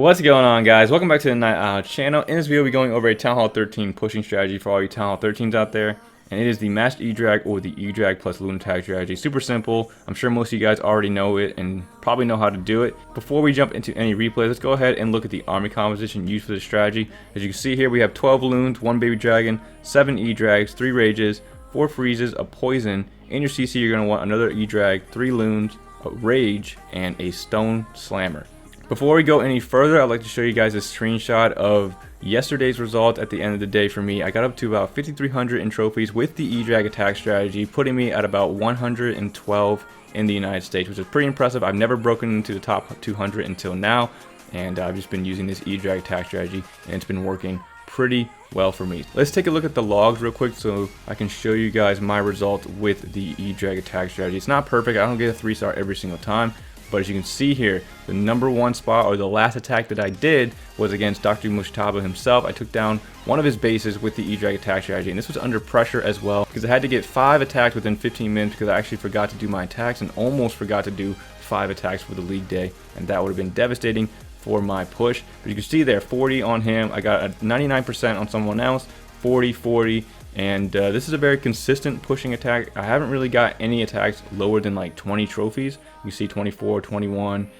What's going on, guys? Welcome back to the Night Owl channel. In this video, we'll be going over a Town Hall 13 pushing strategy for all you Town Hall 13s out there. And it is the matched E Drag or the E Drag plus Loon Attack strategy. Super simple. I'm sure most of you guys already know it and probably know how to do it. Before we jump into any replays, let's go ahead and look at the army composition used for this strategy. As you can see here, we have 12 Loons, 1 Baby Dragon, 7 E Drags, 3 Rages, 4 Freezes, a Poison. In your CC, you're going to want another E Drag, 3 Loons, a Rage, and a Stone Slammer. Before we go any further, I'd like to show you guys a screenshot of yesterday's result at the end of the day for me. I got up to about 5,300 in trophies with the E Drag attack strategy, putting me at about 112 in the United States, which is pretty impressive. I've never broken into the top 200 until now, and I've just been using this E Drag attack strategy, and it's been working pretty well for me. Let's take a look at the logs real quick so I can show you guys my result with the E Drag attack strategy. It's not perfect. I don't get a 3-star every single time. But as you can see here, the #1 spot, or the last attack that I did, was against Dr Mujtaba himself. I took down one of his bases with the E Drag attack strategy, and this was under pressure as well because I had to get 5 attacks within 15 minutes because I actually forgot to do my attacks and almost forgot to do 5 attacks for the league day, and that would have been devastating for my push. But you can see there, 40 on him. I got a 99% on someone else, 40, 40. And this is a very consistent pushing attack. I haven't really got any attacks lower than like 20 trophies. You see 24, 21,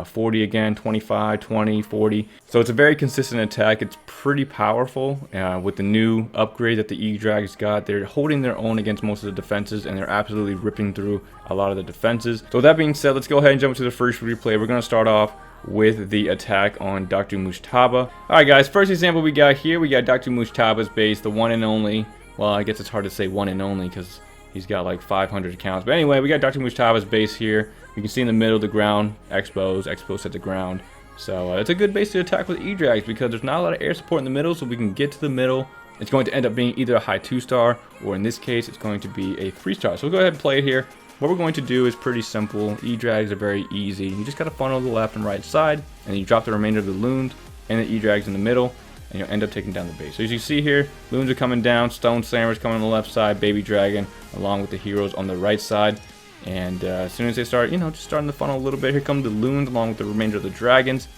40 again, 25, 20, 40. So it's a very consistent attack. It's pretty powerful with the new upgrade that the E Drags got. They're holding their own against most of the defenses, and they're absolutely ripping through a lot of the defenses. So with that being said, let's go ahead and jump to the first replay. We're going to start off with the attack on Dr Mujtaba. Alright guys, first example we got here, we got Dr Mujtaba's base, the one and only. Well, I guess it's hard to say one and only because he's got like 500 accounts. But anyway, we got Dr Mujtaba's base here. You can see in the middle of the ground, Expos at the ground. So it's a good base to attack with E Drags because there's not a lot of air support in the middle, so we can get to the middle. It's going to end up being either a high 2-star, or in this case, it's going to be a 3-star. So we'll go ahead and play it here. What we're going to do is pretty simple. E Drags are very easy. You just got to funnel the left and right side, and you drop the remainder of the Loons and the E Drags in the middle, and you'll end up taking down the base. So as you see here, Loons are coming down, Stone Slammers coming on the left side, Baby Dragon along with the heroes on the right side. And as soon as they start, just starting to funnel a little bit, here come the Loons along with the remainder of the Dragons,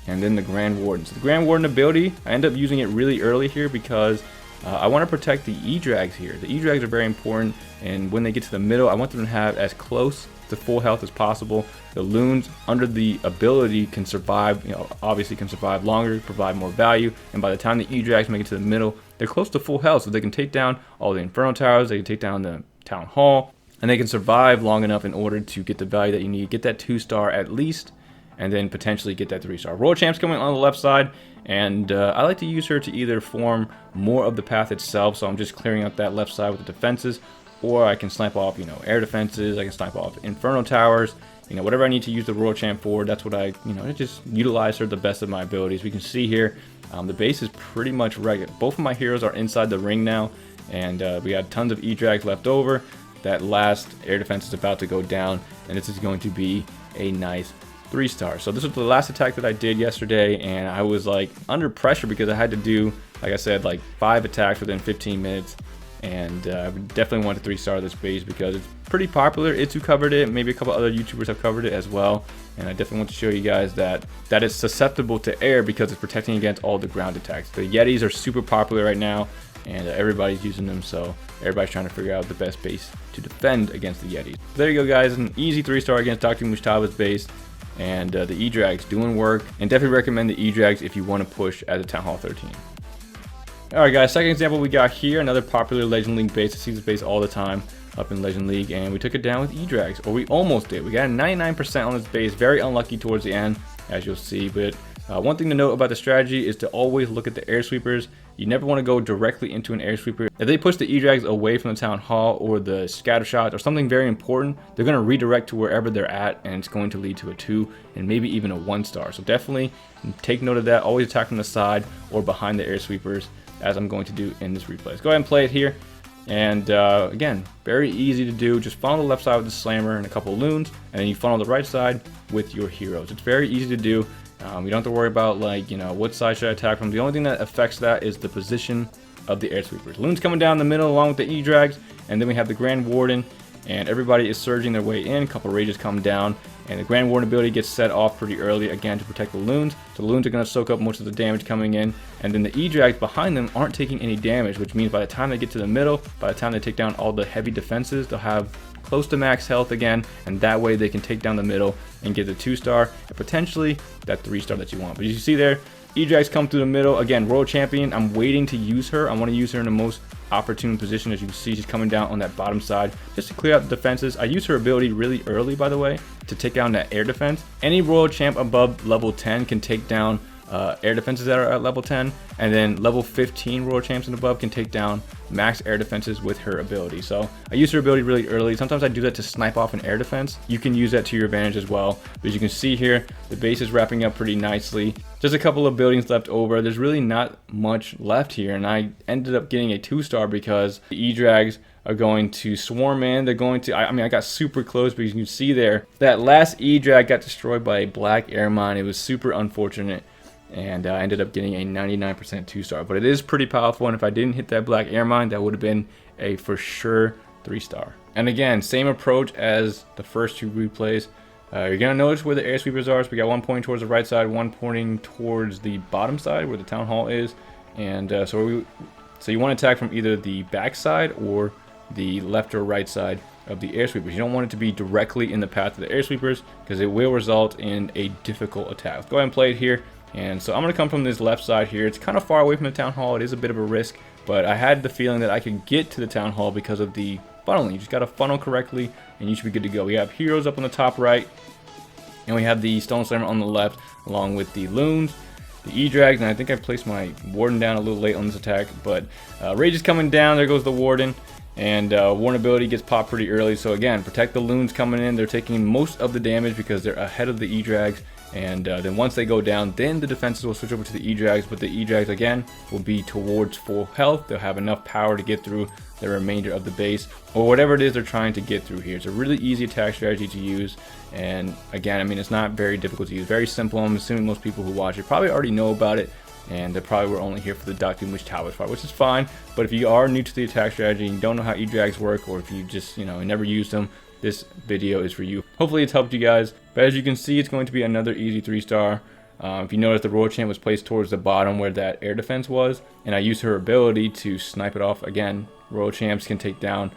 and then the Grand Warden. So the Grand Warden ability, I end up using it really early here because I want to protect the E Drags here. The E Drags are very important, and when they get to the middle, I want them to have as close to full health as possible. The Loons, under the ability, can survive, obviously can survive longer, provide more value, and by the time the E Drags make it to the middle, they're close to full health, so they can take down all the Inferno Towers, they can take down the Town Hall, and they can survive long enough in order to get the value that you need, get that 2-star at least, and then potentially get that 3-star. Royal Champ's coming on the left side, and I like to use her to either form more of the path itself, so I'm just clearing up that left side with the defenses, or I can snipe off, air defenses, I can snipe off Inferno Towers, whatever I need to use the Royal Champ for, that's what I, just utilize her to the best of my abilities. We can see here, the base is pretty much regular. Both of my heroes are inside the ring now, and we had tons of E Drags left over. That last air defense is about to go down, and this is going to be a nice 3-star. So this was the last attack that I did yesterday, and I was like under pressure because I had to do, like I said, like 5 attacks within 15 minutes. And I definitely want to 3-star this base because it's pretty popular. Itsu covered it, maybe a couple other YouTubers have covered it as well. And I definitely want to show you guys that it's susceptible to air because it's protecting against all the ground attacks. The Yetis are super popular right now, and everybody's using them, so everybody's trying to figure out the best base to defend against the Yetis. There you go, guys, an easy 3-star against Dr Mujtaba's base. And the E Drags doing work, and definitely recommend the E Drags if you want to push as a Town Hall 13. Alright guys, second example we got here, another popular Legend League base. I see this base all the time up in Legend League, and we took it down with E Drags, or we almost did. We got a 99% on this base, very unlucky towards the end, as you'll see. But one thing to note about the strategy is to always look at the air sweepers. You never want to go directly into an air sweeper. If they push the E Drags away from the Town Hall or the scatter shots or something very important, they're going to redirect to wherever they're at, and it's going to lead to a 2 and maybe even a 1-star. So definitely take note of that. Always attack from the side or behind the air sweepers, as I'm going to do in this replay. Let's go ahead and play it here. And again, very easy to do. Just funnel the left side with the Slammer and a couple of Loons, and then you funnel the right side with your heroes. It's very easy to do. You don't have to worry about what side should I attack from. The only thing that affects that is the position of the air sweepers. Loons coming down the middle along with the E Drags, and then we have the Grand Warden, and everybody is surging their way in. A couple Rages come down, And the Grand Warden ability gets set off pretty early, again, to protect the loons. So the loons are going to soak up most of the damage coming in. And then the E-Drags behind them aren't taking any damage, which means by the time they get to the middle, by the time they take down all the heavy defenses, they'll have close to max health again. And that way they can take down the middle and get the 2-star and potentially that 3-star that you want. But as you see there, E-Drags come through the middle. Again, World Champion, I'm waiting to use her. I want to use her in the most opportune position. As you can see, she's coming down on that bottom side just to clear out the defenses. I use her ability really early, by the way, to take down that air defense. Any Royal Champ above level 10 can take down air defenses that are at level 10, and then level 15 Royal Champs and above can take down max air defenses with her ability. So I use her ability really early. Sometimes I do that to snipe off an air defense. You can use that to your advantage as well. But as you can see here, the base is wrapping up pretty nicely. Just a couple of buildings left over. There's really not much left here, and I ended up getting a 2-star because the E-Drags are going to swarm in. They're going to, I mean, I got super close, but you can see there, that last E-Drag got destroyed by a black air mine. It was super unfortunate. And I ended up getting a 99% 2-star, but it is pretty powerful, and if I didn't hit that black air mine, that would have been a for sure 3-star. And again, same approach as the first 2 replays. You're gonna notice where the air sweepers are. So we got one pointing towards the right side, one pointing towards the bottom side where the town hall is. And so you want to attack from either the back side or the left or right side of the air sweepers. You don't want it to be directly in the path of the air sweepers because it will result in a difficult attack. Let's go ahead and play it here. And so I'm going to come from this left side here. It's kind of far away from the town hall. It is a bit of a risk, but I had the feeling that I could get to the town hall because of the funneling. You just got to funnel correctly and you should be good to go. We have heroes up on the top right, and we have the Stone Slammer on the left, along with the loons, the E-Drags, and I think I placed my Warden down a little late on this attack, but Rage is coming down. There goes the Warden. And Warden ability gets popped pretty early. So again, protect the loons coming in. They're taking most of the damage because they're ahead of the E-Drags. And then once they go down, then the defenses will switch over to the E-Drags. But the E-Drags, again, will be towards full health. They'll have enough power to get through the remainder of the base, or whatever it is they're trying to get through here. It's a really easy attack strategy to use. And again, I mean, it's not very difficult to use. Very simple. I'm assuming most people who watch it probably already know about it. And they probably were only here for the Dr Mujtaba part, which is fine. But if you are new to the attack strategy and you don't know how E-Drags work, or if you just, never used them, this video is for you. Hopefully it's helped you guys. But as you can see, it's going to be another easy 3-star. If you notice, the Royal Champ was placed towards the bottom where that air defense was, and I used her ability to snipe it off. Again, Royal Champs can take down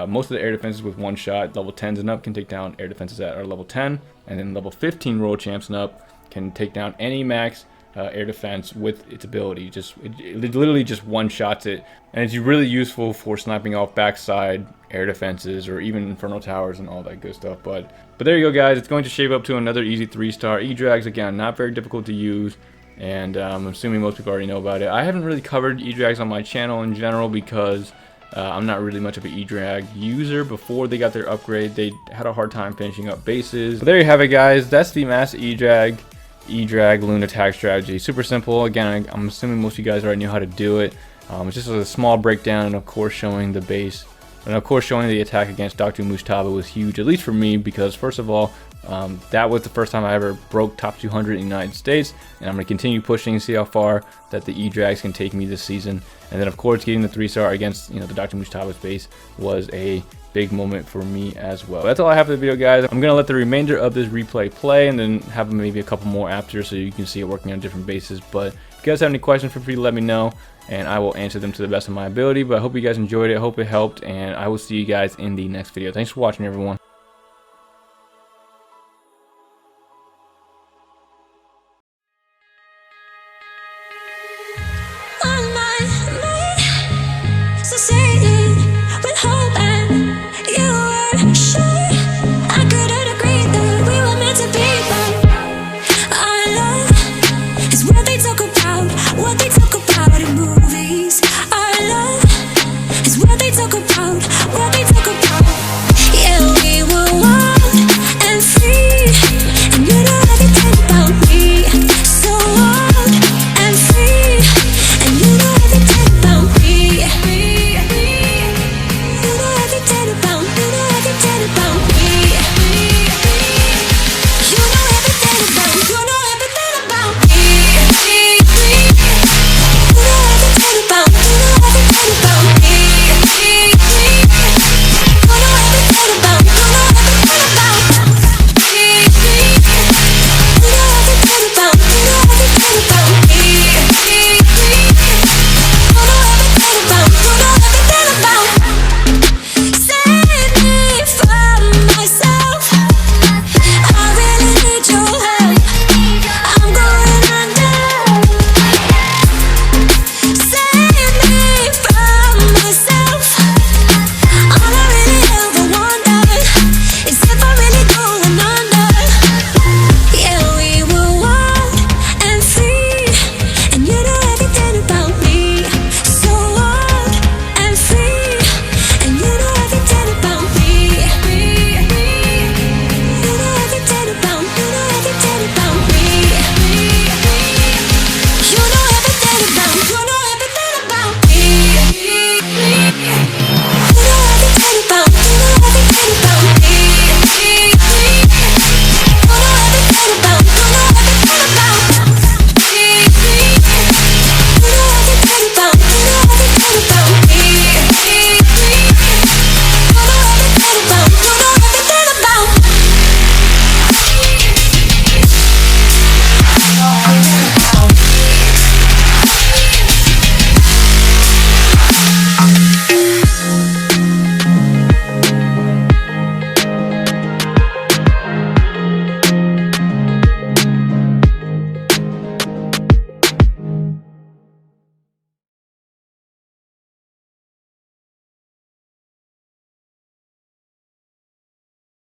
most of the air defenses with one shot. Level 10s and up can take down air defenses that are level 10, and then level 15 Royal Champs and up can take down any max air defense with its ability. It literally just one-shots it, and it's really useful for sniping off backside air defenses or even Inferno Towers and all that good stuff. But there you go, guys. It's going to shape up to another easy 3-star. E-Drags, again, not very difficult to use, and I'm assuming most people already know about it. I haven't really covered E-Drags on my channel in general because I'm not really much of an E-Drag user. Before they got their upgrade, they had a hard time finishing up bases. But there you have it, guys. That's the Mass E-Drag Loon attack strategy. Super simple. Again, I'm assuming most of you guys already knew how to do it. It's just a small breakdown, and of course showing the base, and of course showing the attack against Dr Mujtaba was huge, at least for me, because first of all, that was the first time I ever broke top 200 in the United States, and I'm going to continue pushing and see how far that the E-Drags can take me this season. And then of course getting the 3-star against the Dr Mujtaba's base was a big moment for me as well. That's all I have for the video, guys. I'm gonna let the remainder of this replay play and then have maybe a couple more after so you can see it working on different bases. But if you guys have any questions, feel free to let me know and I will answer them to the best of my ability. But I hope you guys enjoyed it. I hope it helped, and I will see you guys in the next video. Thanks for watching, everyone.